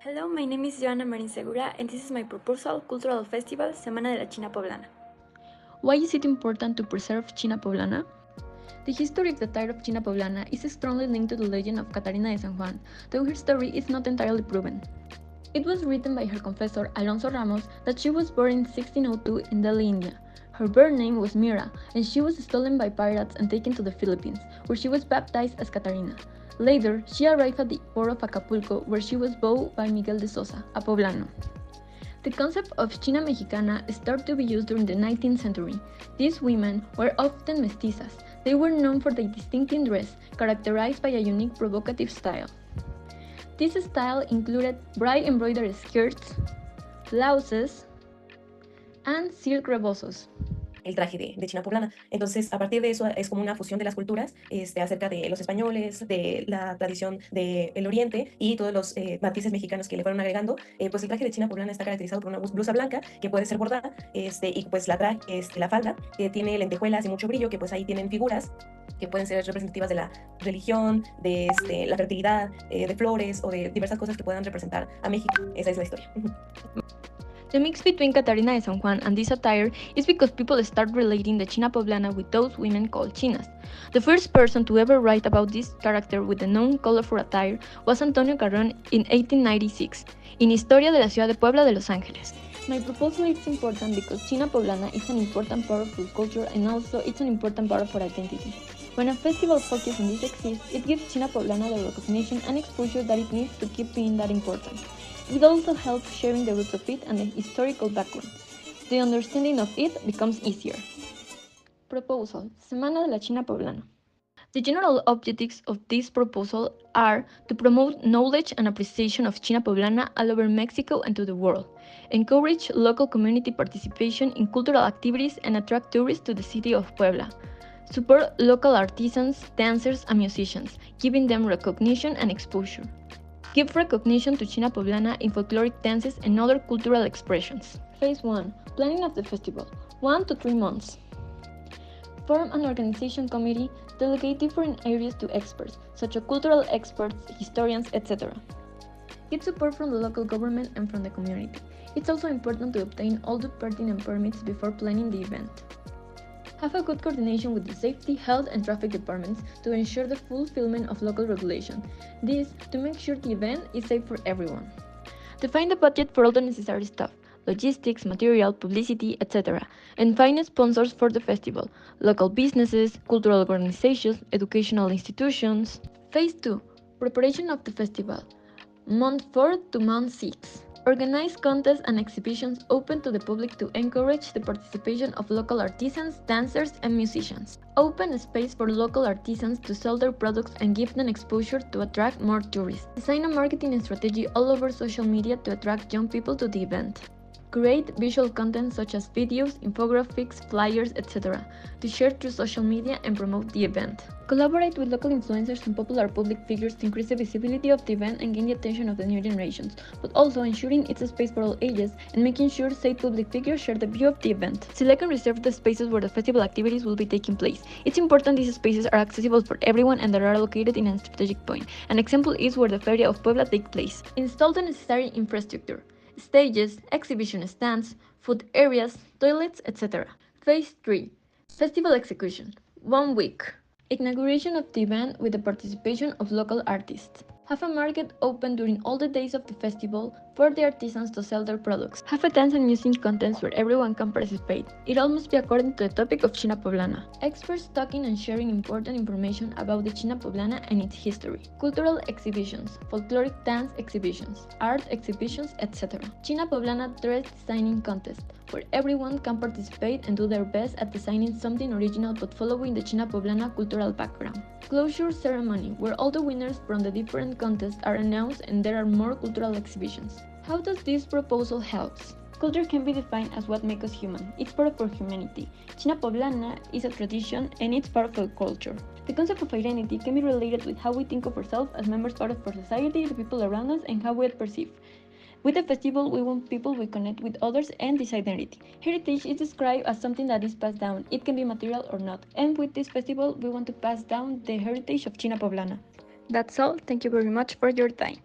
Hello, my name is Joana Marin Segura, and this is my proposal, Cultural Festival, Semana de la China Poblana. Why is it important to preserve China Poblana? The history of the tire of China Poblana is strongly linked to the legend of Catarina de San Juan, though her story is not entirely proven. It was written by her confessor Alonso Ramos that she was born in 1602 in Delhi, India. Her birth name was Mira, and she was stolen by pirates and taken to the Philippines, where she was baptized as Catarina. Later, she arrived at the port of Acapulco, where she was bought by Miguel de Sosa, a poblano. The concept of China Mexicana started to be used during the 19th century. These women were often mestizas. They were known for their distinctive dress, characterized by a unique provocative style. This style included bright embroidered skirts, blouses, and silk rebosos. El traje de China Poblana. Entonces, a partir de eso es como una fusión de las culturas acerca de los españoles, de la tradición del Oriente y todos los matices mexicanos que le fueron agregando. Pues el traje de China Poblana está caracterizado por una blusa blanca que puede ser bordada y pues la falda que tiene lentejuelas y mucho brillo, que pues ahí tienen figuras que pueden ser representativas de la religión, de la fertilidad, de flores o de diversas cosas que puedan representar a México. Esa es la historia. The mix between Catarina de San Juan and this attire is because people start relating the China Poblana with those women called chinas. The first person to ever write about this character with the known colorful attire was Antonio Carrón in 1896, in Historia de la Ciudad de Puebla de Los Ángeles. My proposal is important because China Poblana is an important part of our culture and also it's an important part of our identity. When a festival focuses on this exists, it gives China Poblana the recognition and exposure that it needs to keep being that important. It also helps sharing the roots of it and the historical background. The understanding of it becomes easier. Proposal: Semana de la China Poblana. The general objectives of this proposal are to promote knowledge and appreciation of China Poblana all over Mexico and to the world, encourage local community participation in cultural activities and attract tourists to the city of Puebla, support local artisans, dancers, and musicians, giving them recognition and exposure. Give recognition to China Poblana in folkloric dances and other cultural expressions. Phase 1. Planning of the festival. 1 to 3 months. Form an organization committee, delegate different areas to experts, such as cultural experts, historians, etc. Get support from the local government and from the community. It's also important to obtain all the pertinent permits before planning the event. Have a good coordination with the safety, health, and traffic departments to ensure the fulfillment of local regulation. This to make sure the event is safe for everyone. Define the budget for all the necessary stuff, logistics, material, publicity, etc. And find sponsors for the festival, local businesses, cultural organizations, educational institutions. Phase 2. Preparation of the festival. Month 4 to month 6. Organize contests and exhibitions open to the public to encourage the participation of local artisans, dancers, and musicians. Open a space for local artisans to sell their products and give them exposure to attract more tourists. Design a marketing strategy all over social media to attract young people to the event. Create visual content such as videos, infographics, flyers, etc. to share through social media and promote the event. Collaborate with local influencers and popular public figures to increase the visibility of the event and gain the attention of the new generations, but also ensuring it's a space for all ages and making sure said public figures share the view of the event. Select and reserve the spaces where the festival activities will be taking place. It's important these spaces are accessible for everyone and that are located in a strategic point. An example is where the Feria of Puebla takes place. Install the necessary infrastructure. Stages, exhibition stands, food areas, toilets, etc. Phase 3. Festival execution. 1 week. Inauguration of the event with the participation of local artists. Have a market open during all the days of the festival for the artisans to sell their products. Have a dance and music contest where everyone can participate. It all must be according to the topic of China Poblana. Experts talking and sharing important information about the China Poblana and its history. Cultural exhibitions, folkloric dance exhibitions, art exhibitions, etc. China Poblana dress designing contest, where everyone can participate and do their best at designing something original but following the China Poblana cultural background. Closure ceremony, where all the winners from the different contests are announced and there are more cultural exhibitions. How does this proposal help? Culture can be defined as what makes us human. It's part of our humanity. China Poblana is a tradition and it's part of our culture. The concept of identity can be related with how we think of ourselves as members part of our society, the people around us, and how we are perceived. With the festival, we want people to connect with others and this identity. Heritage is described as something that is passed down. It can be material or not. And with this festival, we want to pass down the heritage of China Poblana. That's all. Thank you very much for your time.